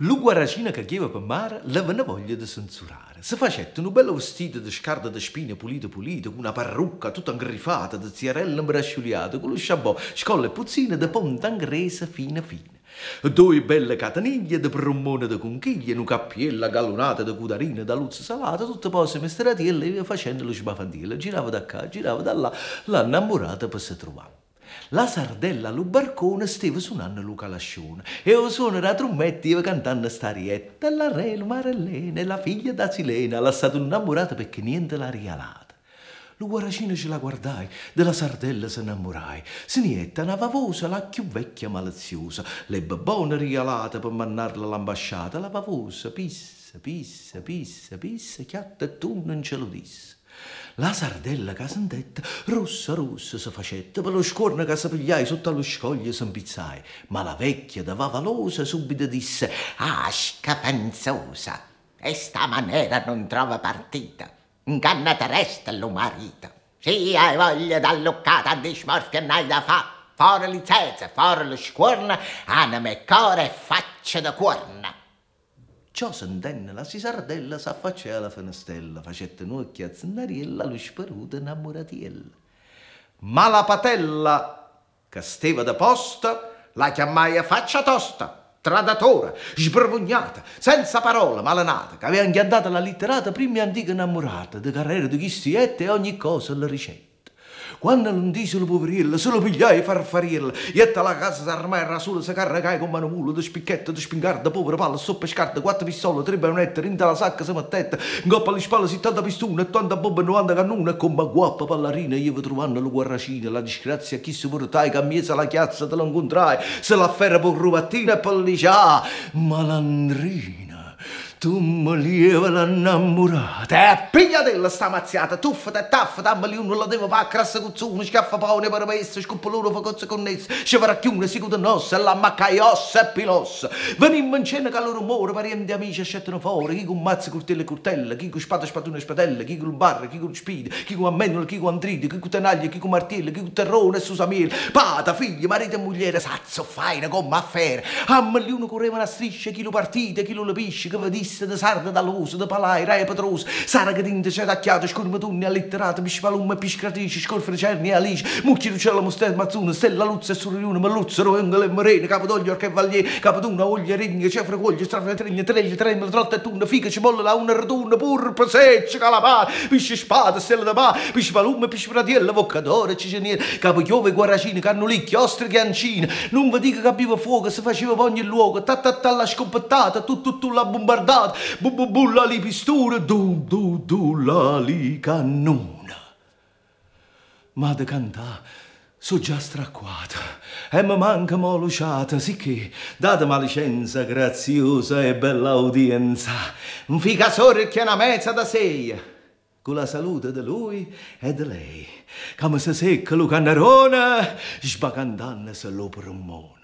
Lu guaracina che chieva per mare aveva voglia di censurare. Si facette un bello vestito di scarda di spine pulito, con una parrucca tutta ingrifata, di ziarella imbrasciuliata, con lo sciabò, scolle e puzzine di ponta ingresa fine. Due belle cataniglie di prommone di conchiglie, un cappiella gallonata di cudarine da luzza salata, tutte pose mestratielle e via facendo lo sbafandile. Girava da qua, girava da là, l'innamorata per si trovare. La sardella allo barcone stava suonando lo calascione e o suono la trombetta iva cantando starietta. La re, la marellena, la figlia da Silena, l'ha stata innamorata perché niente l'ha regalata. Lo guaracino ce la guardai, della sardella se innamorai. Sinietta, una vavosa, la più vecchia maliziosa, le babone regalate per mannarla all'ambasciata. La vavosa pissa, chiatta e tu non ce lo disse. La sardella che sentette, rossa si facette, per lo scorno che si pigliai sotto allo scoglio s'impizzai. Ma la vecchia da vavalosa subito disse: «Ah, scapenzosa, e sta maniera non trova partita. Ingannate resta lo marito. Sì, hai voglia d'alloccata di smorfia n'hai da fa. Fuori le zezze, fuori le scuorna, anima e core e faccia da cuorna». Ciò s'intenne la sardella s'affacciò alla finestrella, facette un'occhia a Zannariella, lo sparuto innamoratiella. Ma la patella che steva da posta la chiamai a faccia tosta, tradatora, sbergognata, senza parole, malanata, che aveva inghiandata la litterata prima antica innamorata, di carriera di chistiette e ogni cosa la ricetta. Quando non disse la poverella, se lo pigliai farfariella, ietta la casa s'armai era sola, si caricai con mano mulo, di spicchetto, di spingarda, povera palla, soppa scarta, 4 pistole, 3 baionette, rinta la sacca si mettette, in coppa alle spalle 70 pistone, 80 bombe e 90 cannone, e con ma guappa pallarina, io trovando la guarracina, la disgrazia a chi si portai, che a miezza la chiazza te lo incontrai, se l'afferra per rubattina e poi dice: «Ah, malandrina, tu mi lieva l'innamorata, e pigliatella sta mazziata, tuffata e taffata, ammali uno la deve fare crassa cuzzone, scaffapone per messo, scoppolone fa cozze connesse, scevaracchiune, si cuda nossa, la maccai ossa e pilossa. Venimmo in cena che loro rumore, parenti amici ascettano fuori, chi con mazzi, curtelle e curtelle, chi con spada, spatone e spatelle, chi con barre, chi con spide, chi con ammendola, chi con antride, chi con tenaglie, chi con martello, chi con terrone e susamiele, pata, figli, marito e moglie, sazzo, faina, come affare. Ammali uno correva una striscia, chi lo partite, chi lo lepisce, che vedisse de sarda dall'uso, de palai, rai patroso, sara che dinte c'è tacchiato, scormatunni allitterate, piscipalumme, piscratici, scorfrecerni e alici, mucchi d'uccello, mostel, mazzune, stella, luzza e sorrione, malluzzero, engole e morene, capodoglio, archevalier, capotuna, oglie, ringue, cefre, cuoglio, strafletrigne, treglie, tremble, trotta e tunna, fica, cipolla, la una raduna, purpa, seccia, calamar, pisci spada, stella da bar, piscipalumme, piscipratiella, voccadore, ciceniere, capochiove, guaracine, cannulicchi, ostriche, ancine, non vi dica che apriva fuoco, si faceva per ogni luogo, ta la scoppettata, tu la bombardata, la li pistura, la li cannona. Ma da cantà so già stracquata e mi manca mo' luciata, sicché datemi licenza graziosa e bella udienza, un fica sorricchia una mezza da sei, con la salute di lui e di lei, come se secca lo cannerone, sbacandane se lo prommone.